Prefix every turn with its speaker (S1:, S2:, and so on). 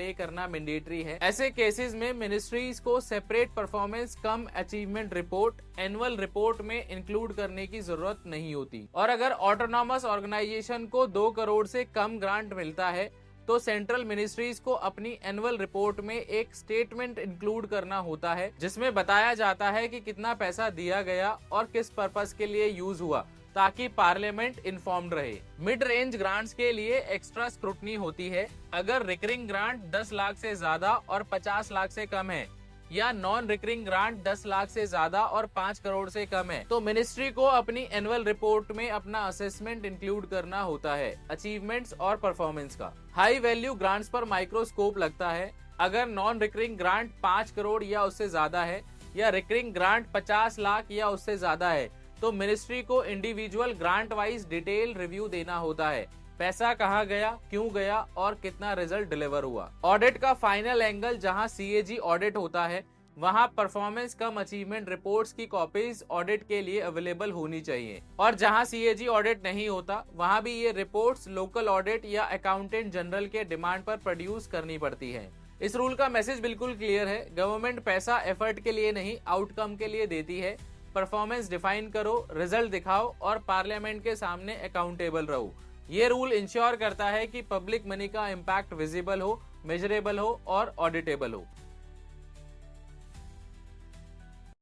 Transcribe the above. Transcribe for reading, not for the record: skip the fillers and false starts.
S1: पे करना मैंडेटरी है। ऐसे केसेस में मिनिस्ट्रीज को सेपरेट परफॉर्मेंस कम अचीवमेंट रिपोर्ट एनुअल रिपोर्ट में इंक्लूड करने की जरूरत नहीं होती। और अगर ऑटोनॉमस ऑर्गेनाइजेशन को 2 करोड़ से कम ग्रांट मिलता है तो सेंट्रल मिनिस्ट्रीज को अपनी एनुअल रिपोर्ट में एक स्टेटमेंट इंक्लूड करना होता है जिसमें बताया जाता है कि कितना पैसा दिया गया और किस पर्पस के लिए यूज हुआ, ताकि पार्लियामेंट इन्फॉर्म्ड रहे। मिड रेंज ग्रांट्स के लिए एक्स्ट्रा स्क्रूटनी होती है। अगर रिकरिंग ग्रांट 10 लाख से ज्यादा और 50 लाख से कम है या नॉन रिकरिंग ग्रांट 10 लाख से ज्यादा और 5 करोड़ से कम है तो मिनिस्ट्री को अपनी एनुअल रिपोर्ट में अपना असेसमेंट इंक्लूड करना होता है अचीवमेंट्स और परफॉर्मेंस का। हाई वैल्यू ग्रांट्स पर माइक्रोस्कोप लगता है। अगर नॉन रिकरिंग ग्रांट 5 करोड़ या उससे ज्यादा है या रिकरिंग ग्रांट 50 लाख या उससे ज्यादा है तो मिनिस्ट्री को individual grant wise detail review देना होता है। पैसा कहाँ गया, क्यों गया और कितना रिजल्ट डिलीवर हुआ। ऑडिट का फाइनल एंगल जहां सीएजी ऑडिट होता है वहां परफॉर्मेंस कम अचीवमेंट रिपोर्ट्स की कॉपीज ऑडिट के लिए अवेलेबल होनी चाहिए। और जहां सीएजी ऑडिट नहीं होता वहां भी ये रिपोर्ट्स लोकल ऑडिट या अकाउंटेंट जनरल के डिमांड पर प्रोड्यूस करनी पड़ती है। इस रूल का मैसेज बिल्कुल क्लियर है। गवर्नमेंट पैसा एफर्ट के लिए नहीं, आउटकम के लिए देती है। परफॉर्मेंस डिफाइन करो, रिजल्ट दिखाओ और पार्लियामेंट के सामने अकाउंटेबल रहो। ये रूल इंश्योर करता है कि पब्लिक मनी का इम्पैक्ट विजिबल हो, मेजरेबल हो और ऑडिटेबल हो।